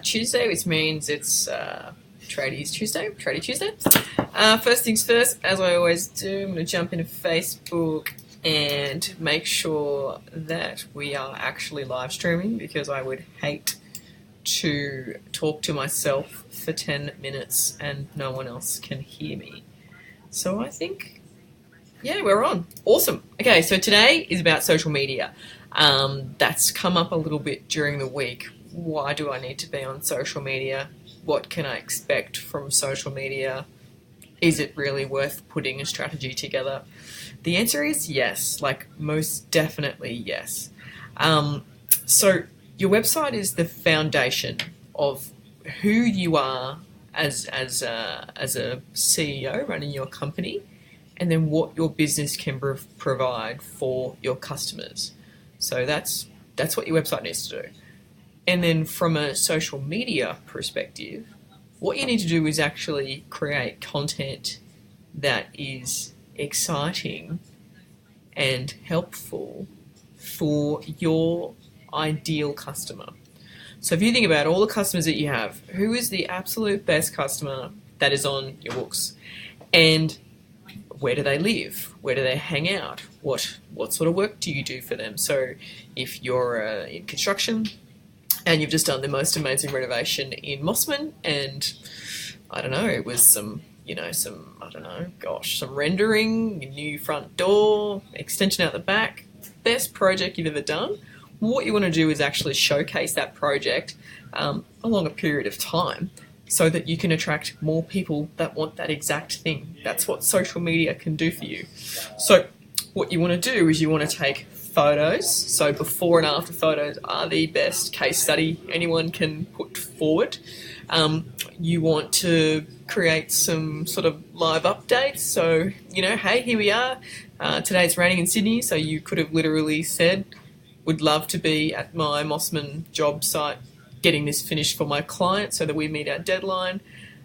Tuesday, which means it's Tradies Tuesday, Tradie Tuesday. First things first, as I always do, I'm going to jump into Facebook and make sure that we are actually live streaming, because I would hate to talk to myself for 10 minutes and no one else can hear me. So I think, yeah, we're on. Awesome. Okay, so today is about social media. That's come up a little bit during the week. Why do I need to be on social media? What can I expect from social media? Is it really worth putting a strategy together? The answer is yes, like most definitely yes. So your website is the foundation of who you are as a CEO running your company, and then what your business can provide for your customers. So that's what your website needs to do. And then from a social media perspective, what you need to do is actually create content that is exciting and helpful for your ideal customer. So if you think about all the customers that you have, who is the absolute best customer that is on your books? And where do they live? Where do they hang out? What sort of work do you do for them? So if you're in construction and you've just done the most amazing renovation in Mossman, and I don't know, it was some rendering, new front door, extension out the back, best project you've ever done. What you want to do is actually showcase that project along a period of time, so that you can attract more people that want that exact thing. That's what social media can do for you. So what you want to do is you want to take photos. So before and after photos are the best case study anyone can put forward. You want to create some sort of live updates. So, hey, here we are. Today it's raining in Sydney, so you could have literally said, would love to be at my Mossman job site getting this finished for my client so that we meet our deadline,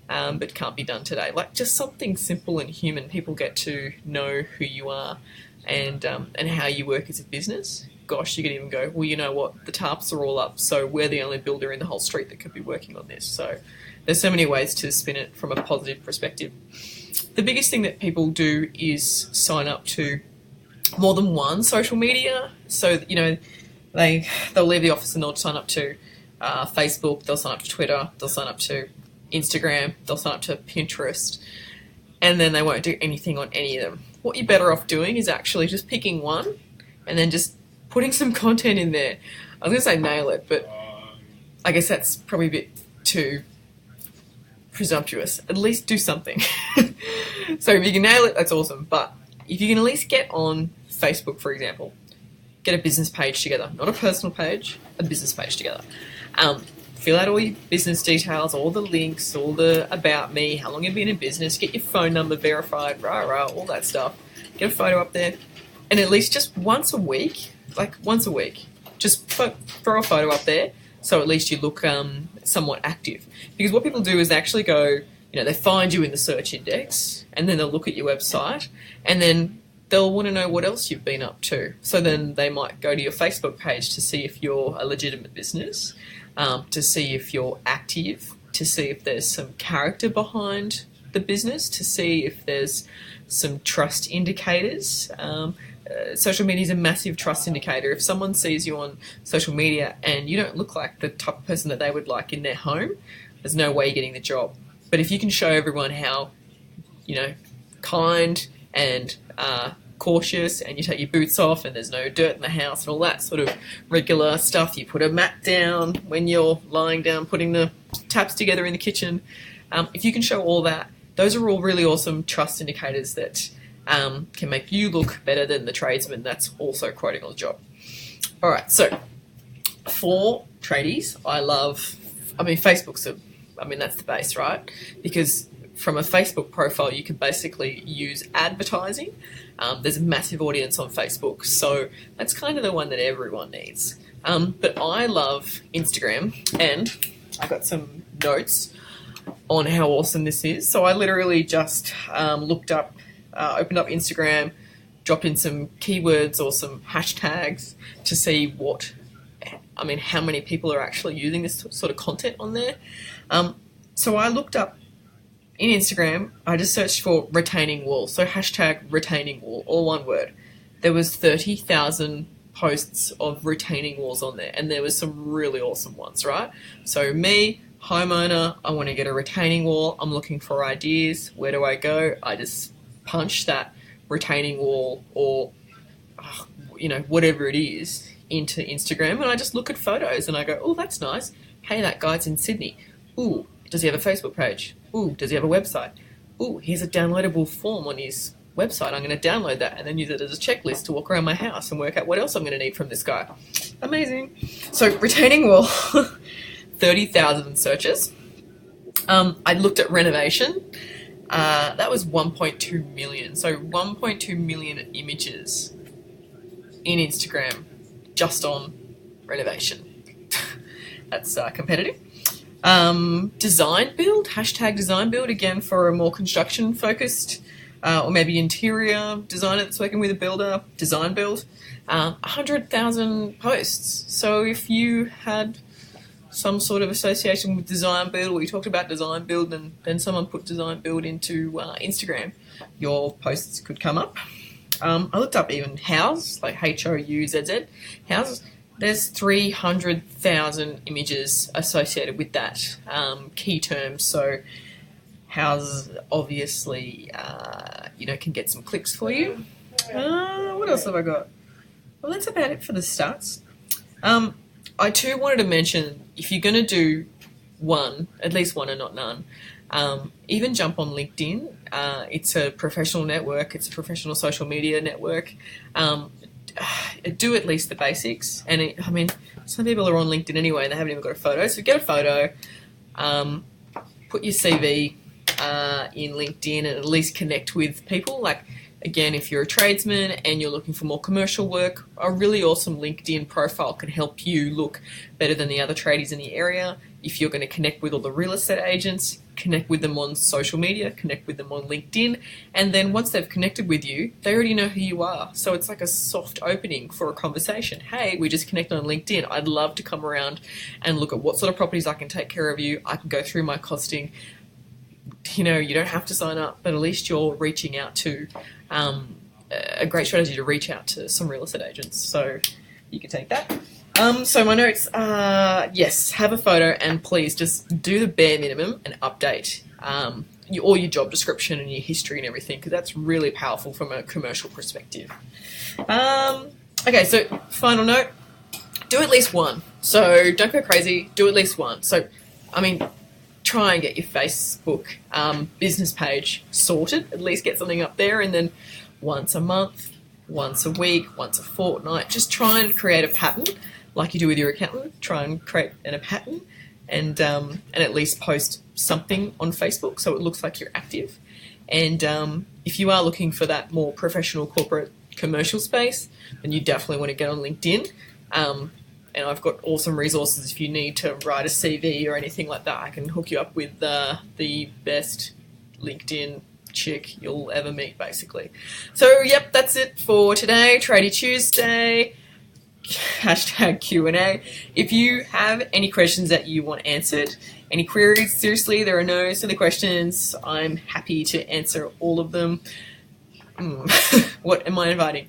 but can't be done today. Like, just something simple and human. People get to know who you are and how you work as a business. Gosh, you could even go, well, you know what, the tarps are all up, so we're the only builder in the whole street that could be working on this. So there's so many ways to spin it from a positive perspective. The biggest thing that people do is sign up to more than one social media. So, they'll leave the office and they'll sign up to Facebook, they'll sign up to Twitter, they'll sign up to Instagram, they'll sign up to Pinterest, and then they won't do anything on any of them. What you're better off doing is actually just picking one and then just putting some content in there. I was going to say nail it, but I guess that's probably a bit too presumptuous. At least do something. So if you can nail it, that's awesome. But if you can at least get on Facebook, for example, get a business page together. Not a personal page, a business page together. Fill out all your business details, all the links, all the about me, how long you've been in business, get your phone number verified, all that stuff. Get a photo up there. And at least just once a week, just throw a photo up there, so at least you look somewhat active. Because what people do is they actually go, they find you in the search index, and then they'll look at your website, and then they'll want to know what else you've been up to. So then they might go to your Facebook page to see if you're a legitimate business, to see if you're active, to see if there's some character behind the business, to see if there's some trust indicators. Social media is a massive trust indicator. If someone sees you on social media and you don't look like the type of person that they would like in their home, there's no way you're getting the job. But if you can show everyone how, kind and cautious, and you take your boots off and there's no dirt in the house and all that sort of regular stuff, you put a mat down when you're lying down putting the taps together in the kitchen, if you can show all that, those are all really awesome trust indicators that can make you look better than the tradesman that's also quoting on the job. All right, so for tradies, Facebook's that's the base, right? Because from a Facebook profile, you can basically use advertising. There's a massive audience on Facebook, so that's kind of the one that everyone needs. But I love Instagram, and I got some notes on how awesome this is. So I literally just opened up Instagram, dropped in some keywords or some hashtags to see what I mean, how many people are actually using this sort of content on there. So I looked up in Instagram, I just searched for retaining wall. So hashtag retaining wall, all one word. There was 30,000 posts of retaining walls on there, and there was some really awesome ones, right? So me, homeowner, I want to get a retaining wall. I'm looking for ideas. Where do I go? I just punch that retaining wall or, whatever it is into Instagram, and I just look at photos and I go, oh, that's nice. Hey, that guy's in Sydney. Ooh, does he have a Facebook page? Ooh, does he have a website? Ooh, here's a downloadable form on his website. I'm going to download that and then use it as a checklist to walk around my house and work out what else I'm going to need from this guy. Amazing. So retaining wall, 30,000 searches. I looked at renovation. That was 1.2 million. So 1.2 million images in Instagram just on renovation. That's competitive. Design build, hashtag design build, again for a more construction focused or maybe interior designer that's working with a builder, design build, 100,000 posts. So if you had some sort of association with design build, or you talked about design build and then someone put design build into Instagram, your posts could come up. I looked up even house, like HOUZZ, houses. There's 300,000 images associated with that key term. So houses obviously, can get some clicks for you. What else have I got? Well, that's about it for the stats. I too wanted to mention, if you're going to do one, at least one and not none, even jump on LinkedIn. It's a professional network. It's a professional social media network. Do at least the basics. And some people are on LinkedIn anyway and they haven't even got a photo. So get a photo, put your CV in LinkedIn and at least connect with people. Like, again, if you're a tradesman and you're looking for more commercial work, a really awesome LinkedIn profile can help you look better than the other tradies in the area. If you're going to connect with all the real estate agents, connect with them on social media, connect with them on LinkedIn, and then once they've connected with you, they already know who you are. So it's like a soft opening for a conversation. Hey, we just connected on LinkedIn. I'd love to come around and look at what sort of properties I can take care of you. I can go through my costing. You don't have to sign up, but at least you're reaching out to a great strategy to reach out to some real estate agents. So you can take that. So my notes are, yes, have a photo and please just do the bare minimum and update all your job description and your history and everything, because that's really powerful from a commercial perspective. Okay, so final note, do at least one. So don't go crazy, do at least one. So, try and get your Facebook business page sorted, at least get something up there, and then once a month, once a week, once a fortnight, just try and create a pattern like you do with your accountant. Try and create a pattern and at least post something on Facebook so it looks like you're active. And if you are looking for that more professional corporate commercial space, then you definitely want to get on LinkedIn. And I've got awesome resources if you need to write a CV or anything like that. I can hook you up with the best LinkedIn chick you'll ever meet, basically. So, yep, that's it for today. Tradie Tuesday. Hashtag Q&A. If you have any questions that you want answered, any queries, seriously, there are no silly questions. I'm happy to answer all of them. What am I inviting?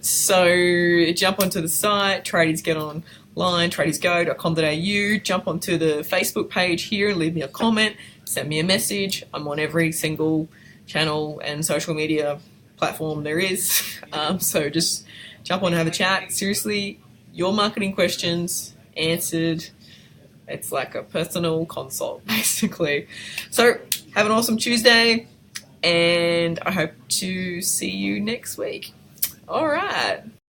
So jump onto the site, Tradies Get Online, tradiesgo.com.au. Jump onto the Facebook page here and leave me a comment. Send me a message. I'm on every single channel and social media platform there is. So just jump on and have a chat. Seriously, your marketing questions answered. It's like a personal consult, basically. So have an awesome Tuesday, and I hope to see you next week. All right.